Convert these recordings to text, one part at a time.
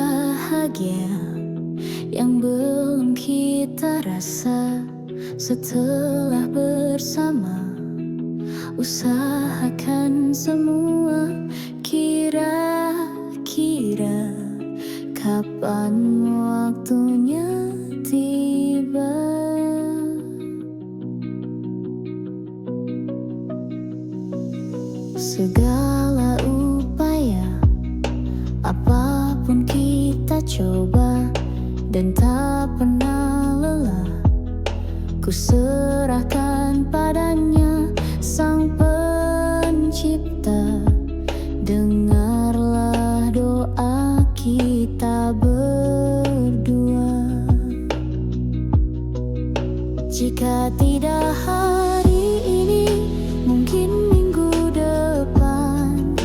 bahagia yang belum kita rasa setelah bersama. Usahakan semua, kira-kira kapan waktunya tiba. Segala upaya, apapun kita coba dan tak pernah lelah. Ku serahkan padanya, Sang Pencipta. Dengarlah doa kita berdua. Jika tidak hari ini, mungkin minggu depan.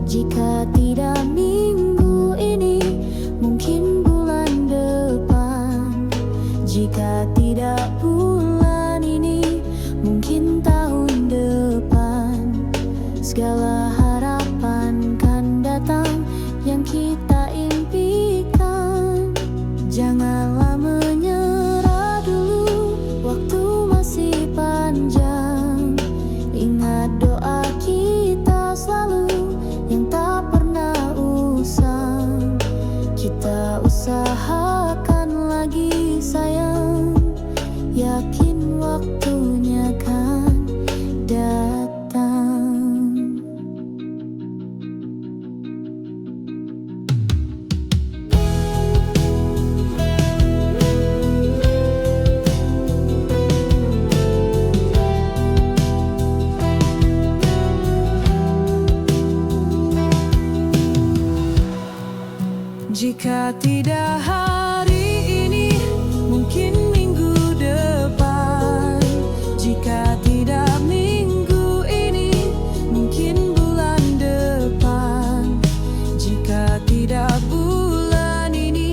Jika tidak minggu ini, mungkin bulan depan. Jika tidak bulan ini, mungkin tahun depan. Segala harapan kan datang yang kita impikan. Janganlah menyerah dulu, waktu masih panjang. Ingat doa kita selalu yang tak pernah usang. Kita usahakan lagi sayang, yakin waktunya kan datang. Jika tidak hari ini, mungkin minggu depan. Jika tidak minggu ini, mungkin bulan depan. Jika tidak bulan ini,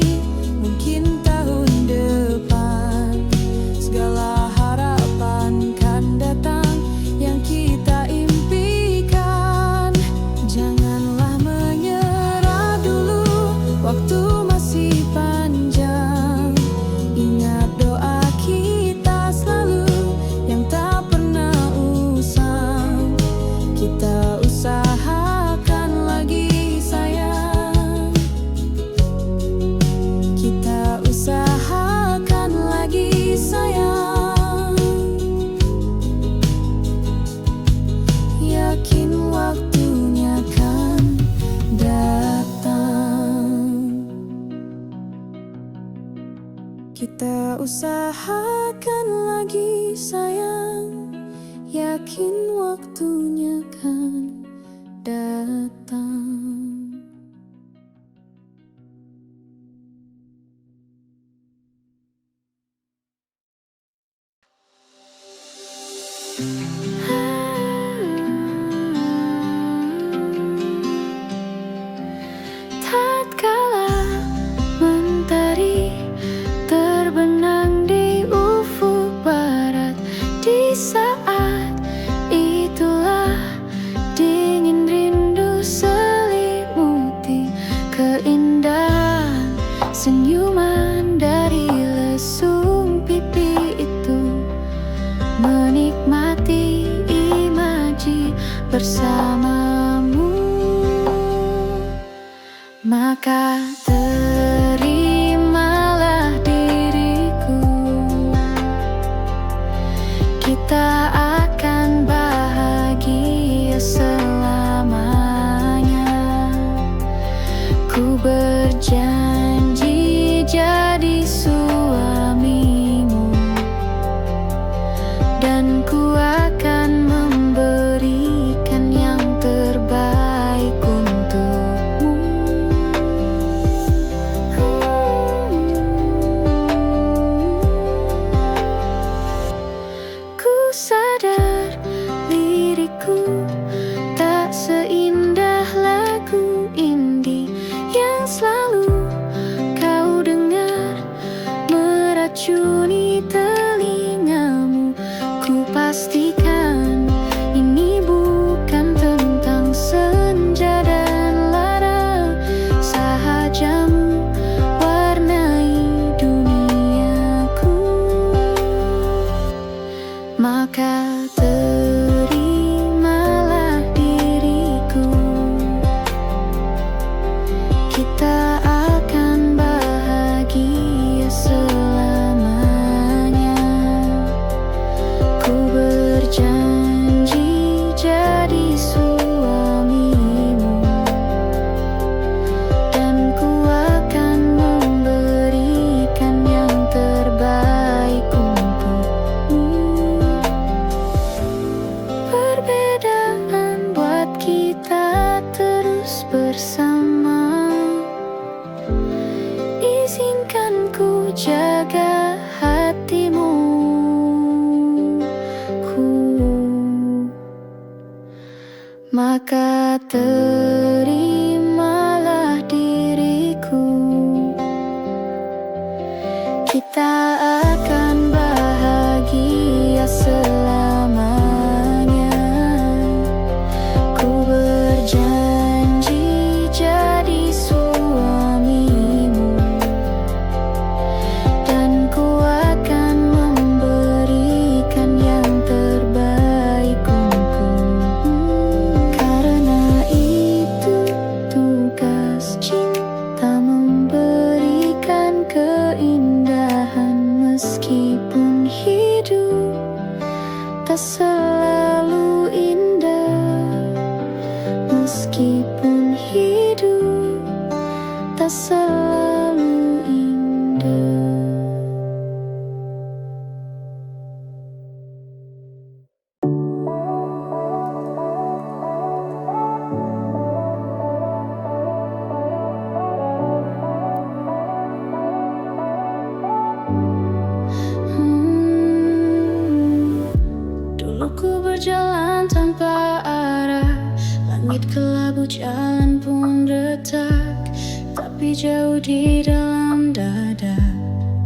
mungkin tahun depan. Segala harapan kan datang yang kita impikan. Janganlah menyerah dulu, waktu masih panjang. Ingat doa kita selalu yang tak pernah usang. Kita usahakan lagi sayang. Kita usahakan lagi sayang. Yakin waktunya kan datang. Kita usahakan lagi sayang, yakin waktunya kan datang. Tatkala mentari terbenam di ufuk barat, di saat itulah dingin rindu selimuti keindahan senyuman dari lesung pipi itu. Menikmati imaji bersamamu, maka terimalah diriku. Kita akan bahagia selamanya. Ku berjanji jadi suamimu, dan ku akan memberikan yang terbaik untukmu. jaga hatimu. Maka terimalah diriku, kita akan bahagia selamanya. Ku berjanji jadi suamimu, dan ku akan memberikan yang terbaik untukmu. Karena itu tugas cinta, memberikan keindahan meskipun hidup tak selalu indah. Meskipun hidup tak selalu indah. Dulu ku berjalan tanpa arah, langit kelabu, jalan pun retak. Tapi jauh di dalam dada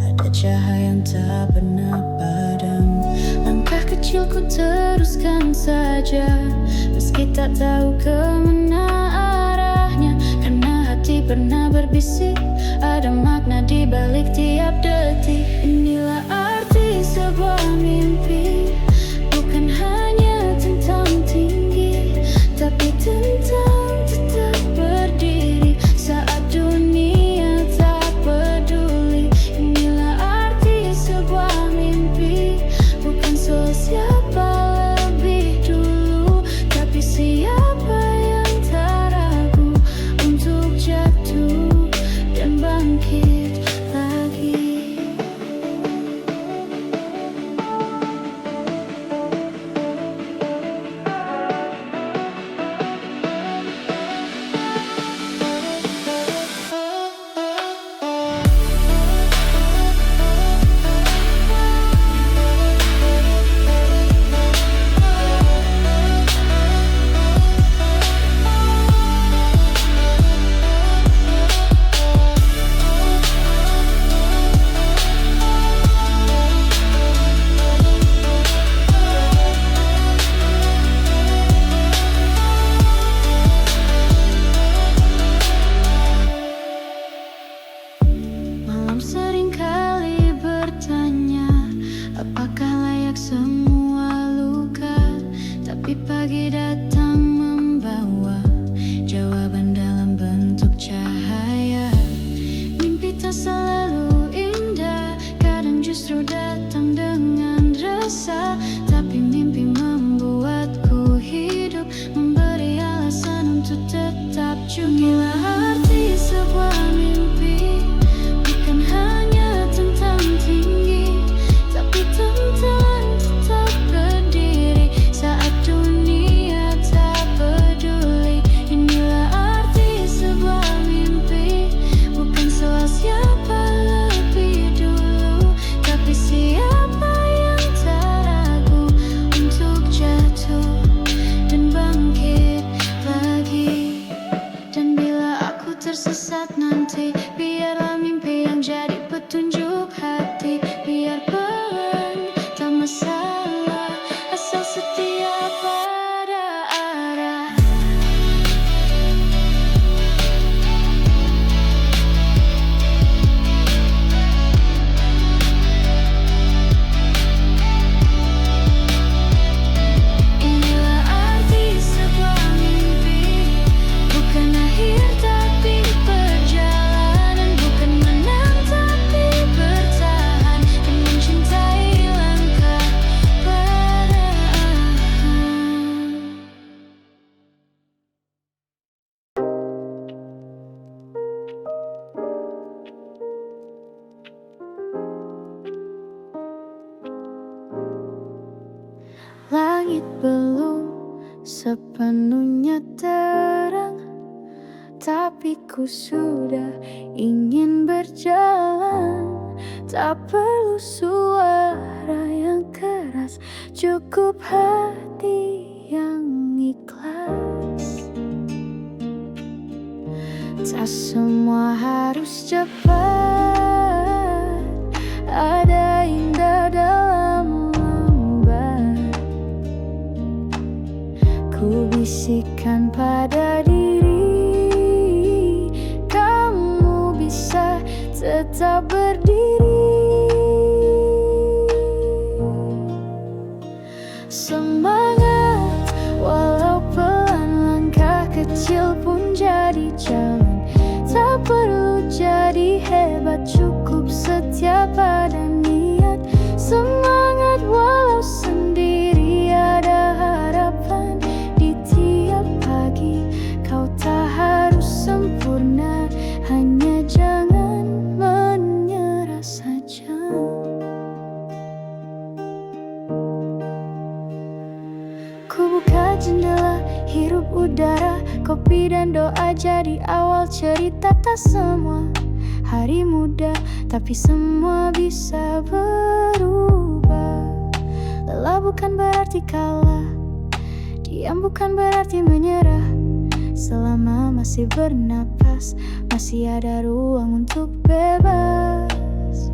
ada cahaya yang tak pernah padam. Langkah kecilku teruskan saja, meski tak tahu kemana arahnya. Karena hati pernah berbisik, ada makna di balik tiap detik. Inilah arti sebuah mimpi, bukan hanya tentang tinggi, tapi tentang tetap berdiri saat dunia tak peduli. Inilah arti sebuah mimpi, bukan soal siapa lebih dulu, tapi siapa yang tak ragu untuk jatuh dan bangkit lagi. Malam seringkali bertanya, apakah layak semua luka? Tapi pagi datang membawa jawaban dalam bentuk cahaya. Mimpi tak selalu indah, kadang justru datang dengan rasa. Tapi mimpi membuatku hidup, memberi alasan untuk tetap juga. Arti sebuah mimpi bukan hanya tentang tinggi, tapi tentang tetap berdiri saat dunia tak peduli. Inilah arti sebuah mimpi, bukan soal siapa lebih dulu, tapi siapa yang tak ragu untuk jatuh dan bangkit lagi. Dan bila aku tersesat nanti, biarlah mimpi yang jadi petunjuk hati. Biar pelan, tak masalah, asal setia pada arah. Inilah arti sebuah mimpi, bukan akhir tapi perjalanan, bukan menang tapi bertahan dan mencintai langkah perlahan. Langit belum sepenuhnya terang, tapi ku sudah ingin berjalan Tak perlu suara yang keras, cukup hati yang ikhlas. Tak semua harus cepat, ada indah dalam lambat. Ku bisikan pada diri, kamu bisa tetap berdiri. Semangat, walau pelan, langkah kecil pun jadi jalan. Tak perlu jadi hebat, cukup setia pada niat. Semangat walau sendiri, ada harapan di tiap pagi. Kau tak harus sempurna, hanya jangan menyerah saja. Ku buka jendela, hirup udara, kopi dan doa jadi awal cerita. Tak semua hari muda, tapi semua bisa berubah. Lelah bukan berarti kalah, diam bukan berarti menyerah. Selama masih bernapas, masih ada ruang untuk bebas.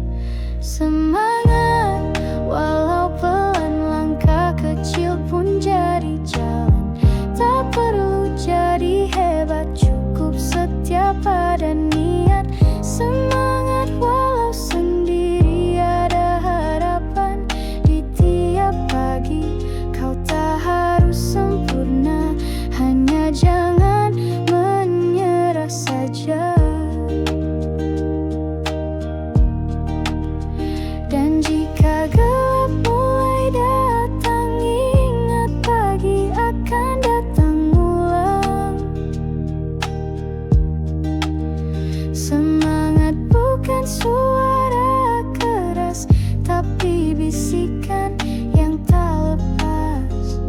Semangat, walau pelan, langkah kecil pun jadi jalan. Tak perlu jadi hebat, cukup setia pada niat. Semangat walau sendiri, ada harapan di tiap pagi. Kau tak harus sempurna, hanya jangan menyerah saja. Dan jika gelap mulai datang, ingat pagi akan datang ulang. Semangat bukan suara keras, tapi bisikan yang tak lepas.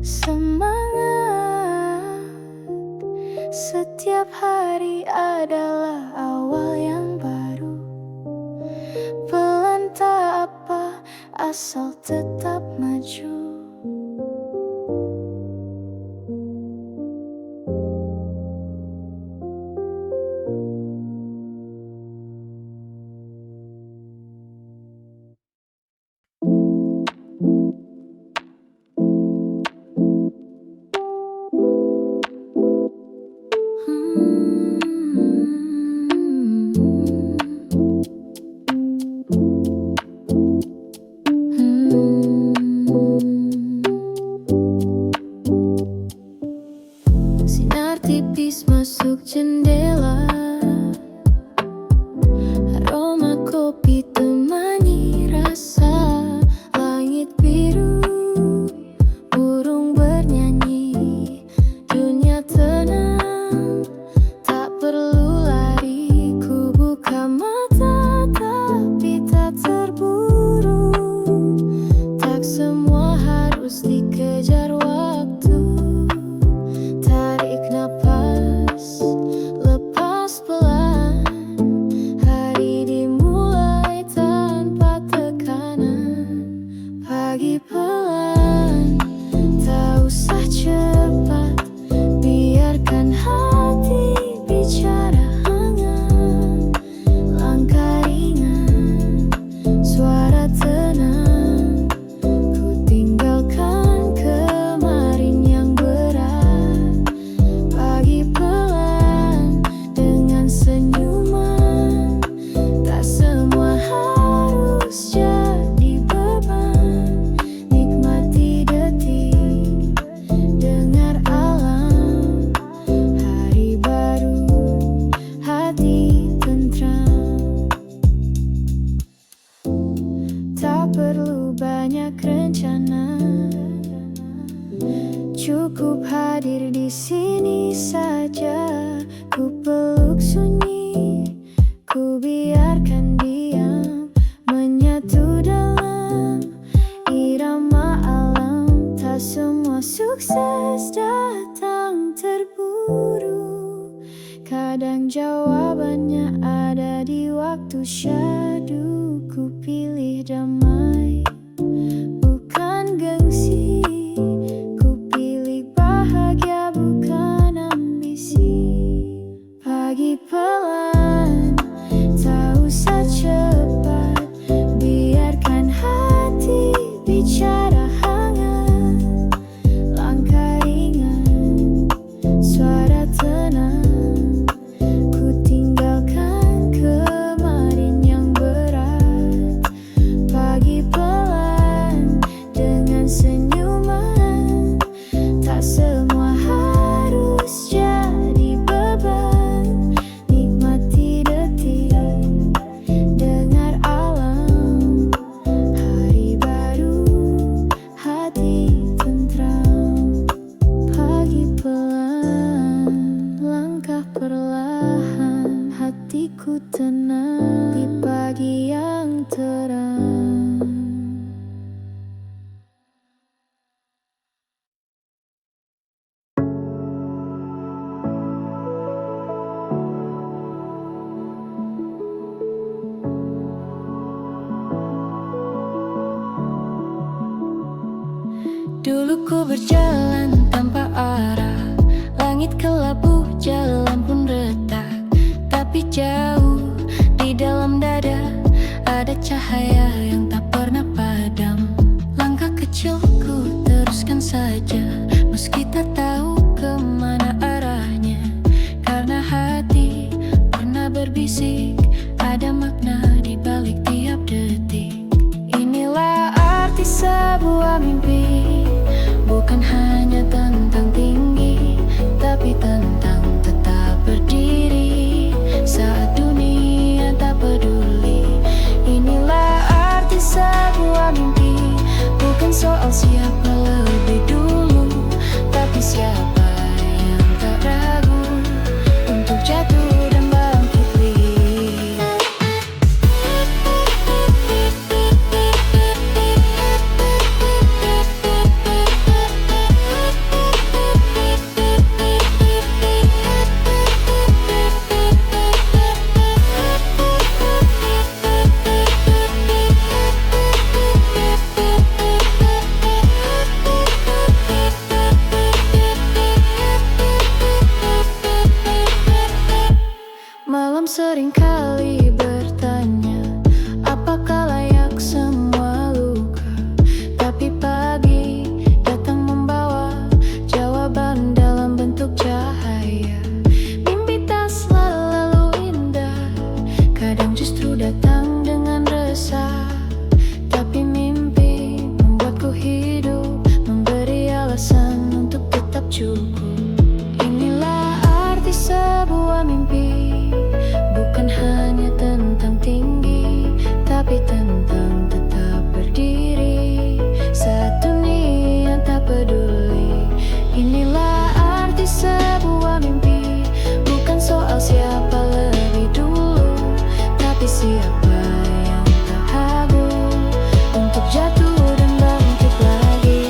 Semangat, setiap hari adalah awal yang baru. Pelan tak apa, asal tetap maju. Sinar tipis masuk jendela, aroma kopi temani rasa. Langit biru, burung bernyanyi, dunia tenang, tak perlu lari. Ku buka mata tapi tak terburu, tak semua harus dikejar waktu. Tarik napas, lepas Kadang jawabannya ada di waktu syahdu. Ku pilih damai, bukan gengsi. Ku pilih bahagia, bukan ambisi. Pagi pelan, tak usah cepat. Biarkan hati bicara hangat. Langkah ringan, suara tenang. Ku tinggalkan kemarin yang berat. Pagi pelan dengan senyuman. Tak semua harus jadi beban. Nikmati detik, dengar alam. Hari baru, hati tentram. Pagi pelan, langkah perlahan. Hatiku tenang di pagi yang terang. Dulu ku berjalan tanpa arah. Langit kelabu, jalan pun retak. Tapi jauh di dalam dada ada cahaya yang tak pernah padam. Langkah kecilku teruskan saja, meski tak tahu kemana arahnya. Karena hati pernah berbisik, ada makna di balik tiap detik. Inilah arti sebuah mimpi, bukan hanya tentang tinggi, tapi tentang tetap berdiri saat dunia tak peduli. Inilah arti sebuah mimpi, bukan soal siapa lebih dulu, tapi siapa yang tak ragu untuk jatuh dan bangkit lagi. Malam seringkali bertanya, apakah layak semua luka? Tapi pagi datang membawa jawaban dalam bentuk cahaya. Mimpi tak selalu indah, kadang justru datang dengan resah. Tapi mimpi membuatku hidup, memberi alasan untuk tetap cukup. Inilah arti sebuah mimpi, bukan hanya tentang tinggi, tapi tentang tetap berdiri saat dunia tak peduli. Inilah arti sebuah mimpi, bukan soal siapa lebih dulu, tapi siapa yang tak ragu untuk jatuh dan bangkit lagi.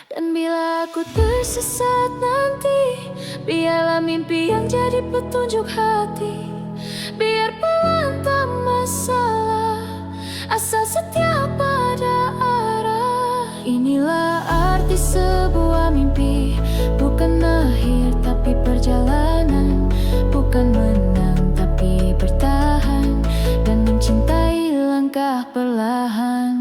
Dan bila aku tersesat nanti, biarlah mimpi yang jadi petunjuk hati. Biar pelan tak masalah, asal setia pada arah. Inilah arti sebuah mimpi, bukan akhir tapi perjalanan. Bukan menang tapi bertahan, dan mencintai langkah perlahan.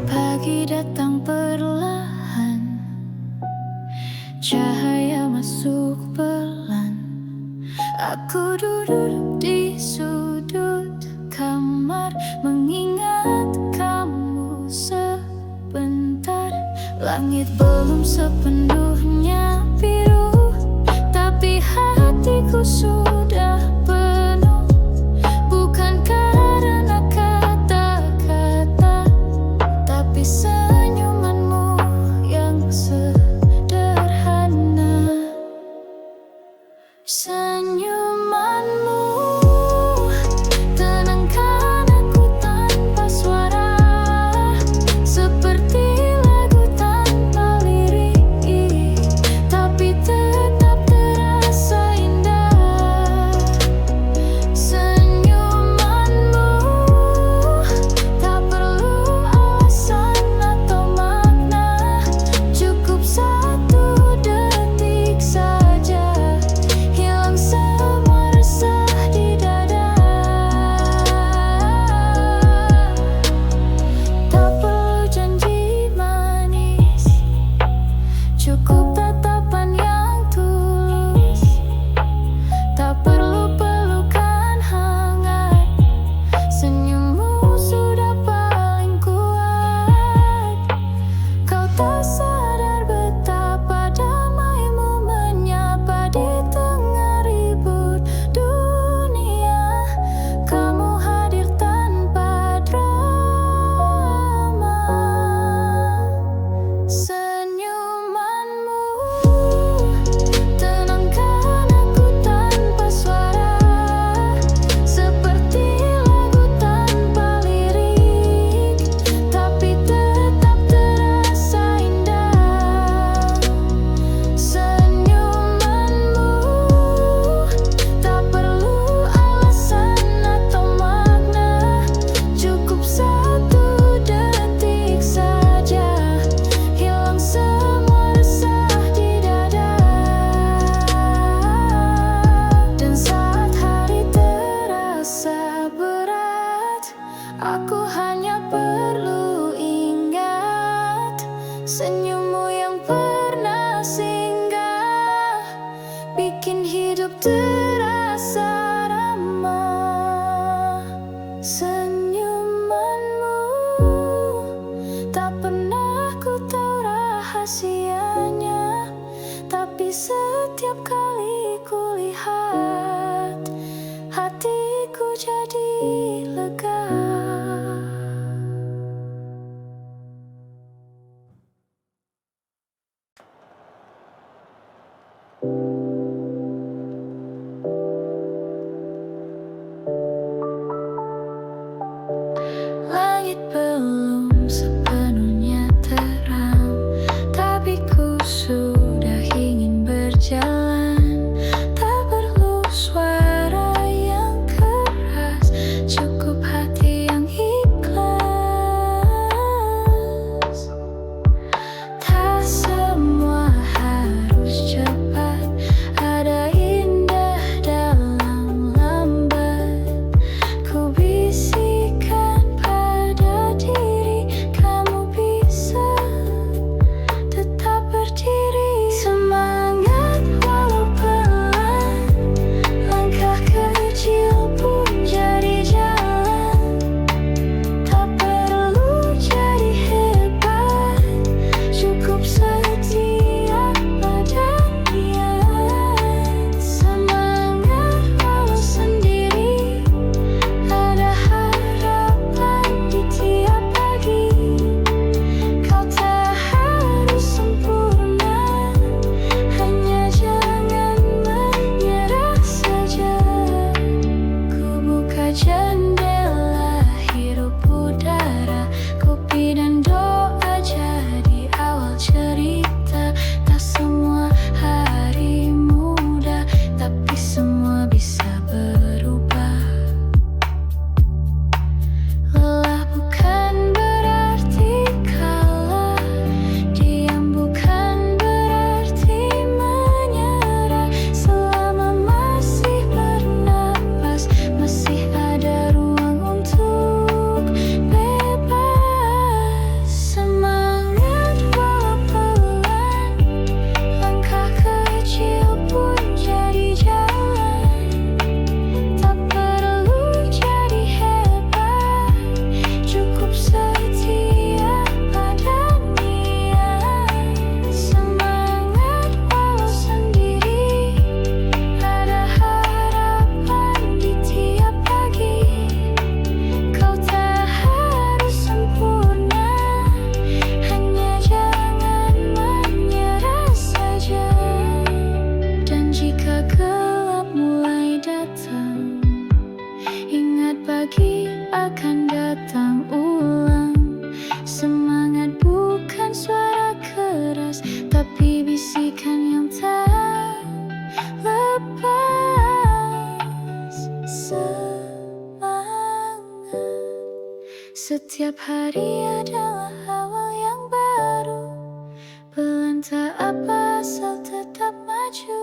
Pagi datang sebentar. Langit belum sepenuhnya biru, tapi hatiku sudah penuh. Bukan karena kata-kata, tapi senyumanmu yang sederhana. Senyumanmu tenangkan aku tanpa suara, seperti lagu tanpa lirik, tapi tetap terasa indah. Senyumanmu tak perlu alasan atau makna, cukup satu detik saja, hilang semua resah di dada. Tak perlu janji manis, cukup tatapan yang tulus. Tak perlu pelukan hangat, senyummu sudah paling kuat. Kau tak sadar betapa damaimu menyapa di tengah ribut dunia. Kamu hadir tanpa drama. Senyumanmu tenangkan aku tanpa suara, seperti lagu tanpa lirik, tapi tetap terasa indah. Senyumanmu tak perlu alasan atau makna, cukup satu detik saja, hilang semua resah di dada. Dan saat hari terasa berat, aku hanya perlu ingat senyummu yang pernah singgah, bikin hidup terasa ramah. Senyumanmu tak pernah ku tahu rahasianya, tapi setiap kali kulihat, hatiku jadi lega. Langit belum sepenuhnya terang, tapi ku sudah ingin berjalan. Setiap hari adalah awal yang baru. Pelan tak apa asal tetap maju.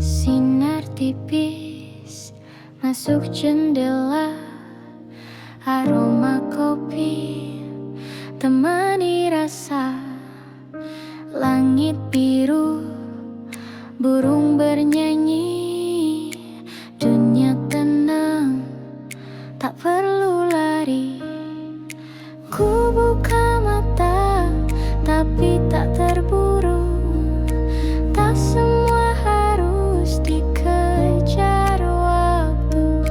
Sinar tipis masuk jendela, aroma kopi temani rasa. Langit biru, burung bernyanyi, dunia tenang, tak perlu lari. Ku buka mata, tapi tak terburu. Tak semua harus dikejar waktu.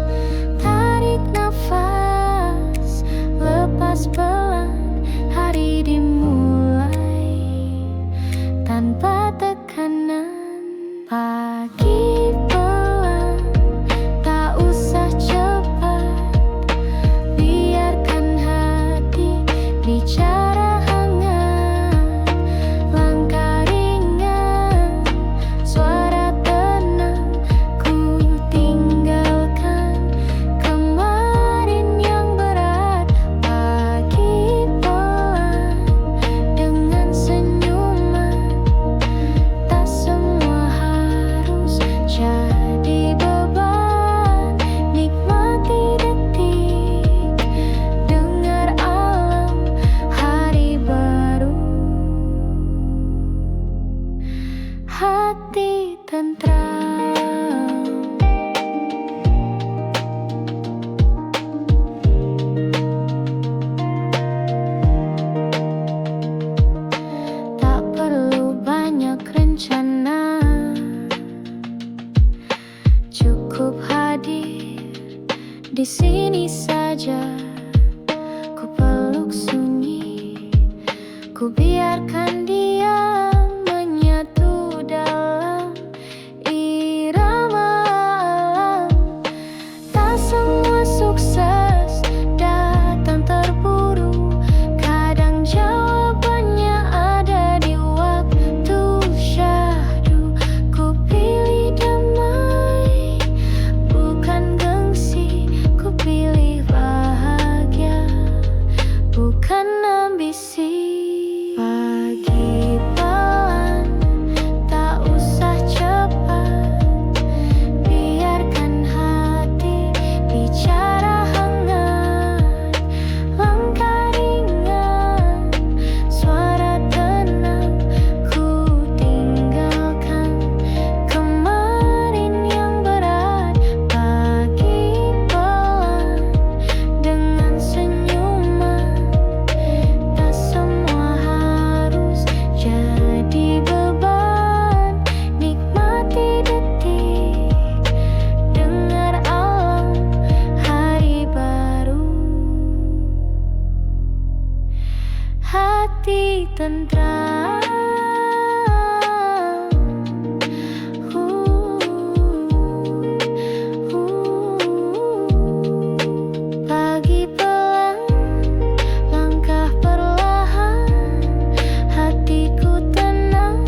Tarik nafas, lepas pelan, hari dimulai tanpa tekanan. Pagi pelan, tak usah cepat. Biarkan hati bicara hangat. Langkah ringan, suara tenang. Ku tinggalkan kemarin yang berat. Pagi pelan, dengan senyuman. Tak semua harus jadi beban. Nikmati detik, dengar alam, hari baru. Hati tentram. Tak perlu banyak rencana, cukup hadir di sini saja. Ku peluk sunyi, ku biarkan dia menyatu dalam irama alam. Tak semua sukses datang terburu. Kadang jawabannya ada di waktu syahdu. Ku pilih damai, bukan gengsi. Ku pilih bahagia, bukan ambisi. Pagi pelan, tak usah cepat. Biarkan hati bicara hangat. Langkah ringan, suara tenang. Ku tinggalkan kemarin yang berat. Pagi pelan, dengan senyuman. Tak semua harus jadi beban. Nikmati detik, dengar alam, hari baru. Hati tentram. Pagi pelan, langkah perlahan. Hatiku tenang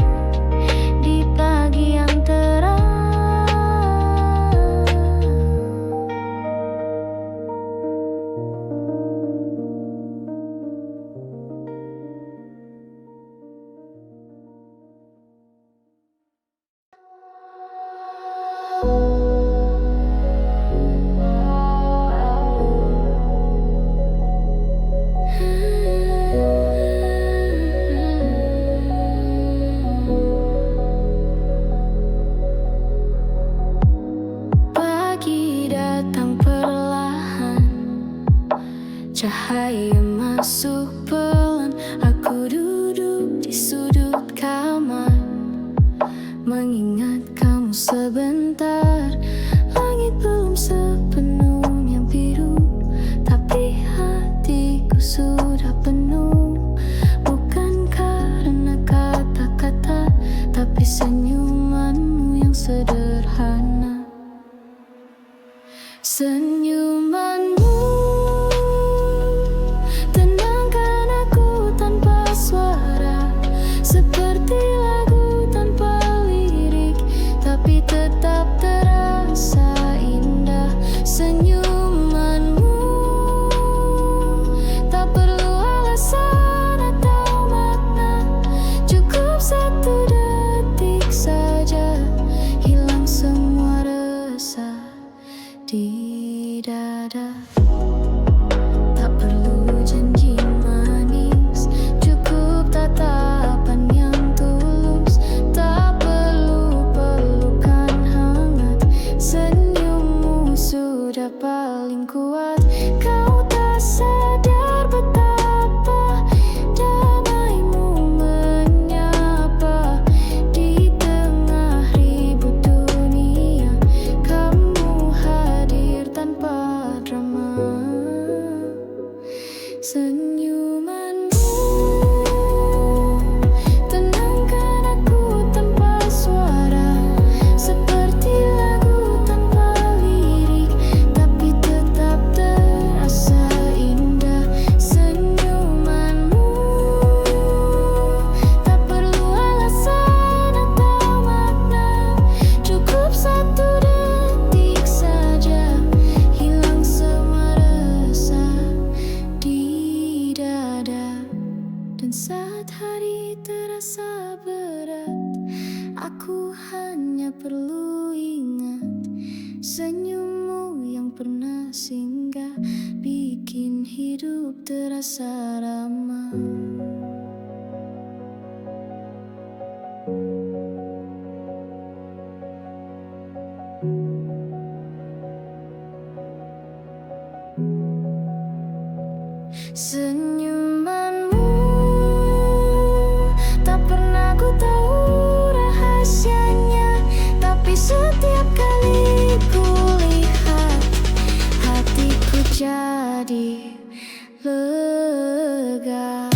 di pagi yang terang. Pagi datang perlahan, cahaya masuk pelan. Aku duduk di sudut kamar, mengingat kamu sebentar. Langit belum sepenuhnya biru, tapi hati hari terasa berat, aku hanya perlu ingat senyummu yang pernah singgah, bikin hidup terasa ramah. Senyumanmu tak pernah ku tahu rahasianya, tapi setiap kali ku lihat hatiku jadi lega.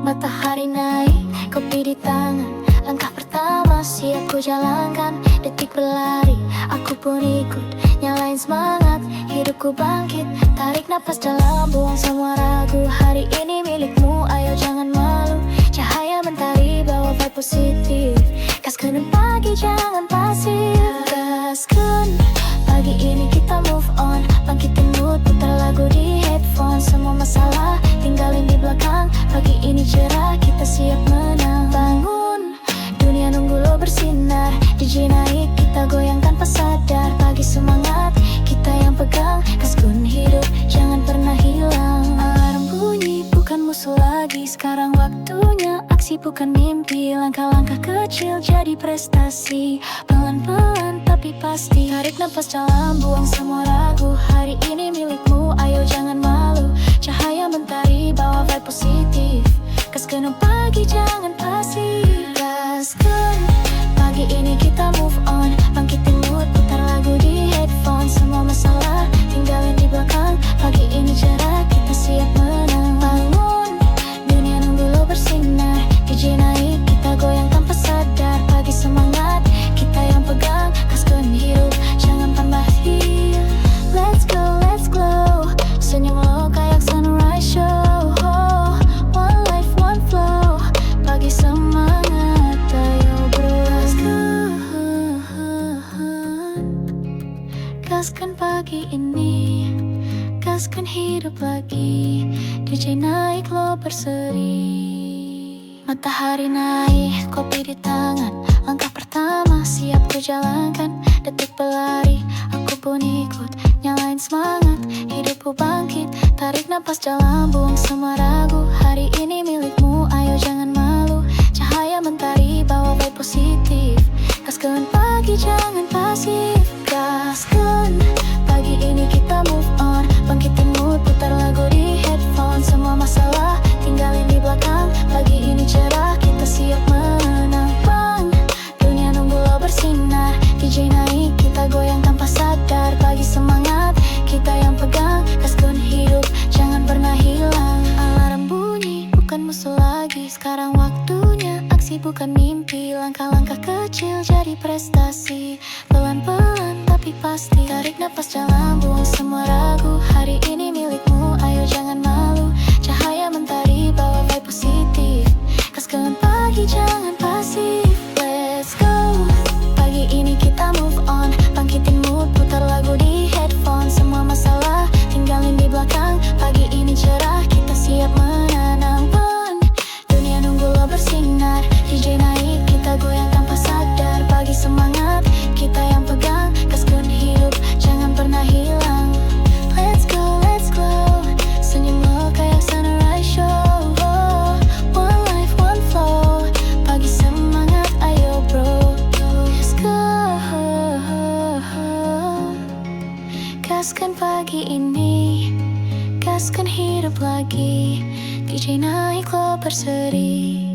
Matahari naik, kopi di tangan, langkah pertama siap ku jalankan. Detik berlari, aku pun ikut, nyalain semangat, hidupku bangkit. Tarik napas dalam, buang semua ragu. Hari ini milikmu, ayo jangan malu. Cahaya mentari, bawa vibe positif. Gaskan pagi, jangan pasif. Gaskan, pagi ini kita move on. Bangkitin mood, putar lagu di headphone. Semua masalah tinggalin di belakang. Pagi ini cerah, kita siap menang. Bangun, dunia nunggu lo bersinar. DJ naik, kita goyang tanpa sadar. Pagi semangat, kita yang pegang. Gaskun hidup, jangan pernah hilang. Alarm bunyi, bukan musuh lagi. Sekarang waktunya aksi, bukan mimpi. Langkah-langkah kecil jadi prestasi. Pelan-pelan tapi pasti. Tarik napas dalam, buang semua ragu. Hari ini milikmu, ayo jangan malu. Cahaya mentari, bawa vibe positif. Gaskan pagi, jangan pasif. Gaskan, pagi ini kita move on. Bangkitin mood, putar lagu di headphone. Semua masalah tinggalin di belakang. Pagi ini cerah, kita siap menang. Bangun, dunia nunggu lo bersinar. DJ naik, kita goyang tanpa sadar. Pagi semangat, kita yang pegang. Gaskan hidup, jangan pernah hilang. Let's go, let's glow. Senyum lo kayak sunrise show. One life, one flow. Pagi semangat, ayo bro. Gaskan pagi ini, gaskan hidup lagi. DJ naik lo berseri. Matahari naik, kopi di tangan, langkah pertama siap ku jalankan. Detik berlari, aku pun ikut, nyalain semangat, hidupku bangkit. Tarik napas dalam, buang semua ragu. Hari ini milikmu, ayo jangan malu. Cahaya mentari, bawa vibe positif. Gaskan pagi, jangan pasif. Gaskan, pagi ini kita move on. Bangkitin mood, putar lagu di headphone. Semua masalah tinggalin di belakang. Pagi ini cerah, kita siap menang. Bang, dunia nunggu lo bersinar. DJ naik, kita goyang tanpa sadar. Pagi semangat, kita yang pegang. Gaskan hidup, jangan pernah hilang. Alarm bunyi, bukan musuh lagi. Sekarang waktunya aksi, bukan mimpi. Langkah-langkah kecil jadi prestasi. Pelan-pelan tapi pasti. Tarik napas dalam, buang semua ragu. Hari ini milikmu, ayo jangan malu. Cahaya mentari, bawa vibe positif. Gaskan pagi, jangan pasif. Let's go, pagi ini kita move on. Bangkitin mood, putar lagu di headphone. Semua masalah tinggalin di belakang. Pagi ini cerah, kita siap menanam. Pun dunia nunggu lo bersinar. DJ naik, kita goyang tanpa sadar. Pagi semangat, kita yang pegang. Gaskan hidup, jangan pernah hilang. Let's go, let's go. Senyum lo kayak sunrise show. One life, one flow. Pagi semangat, ayo bro. Let's go. Gaskan pagi ini, gaskan hidup lagi. DJ naik lo berseri.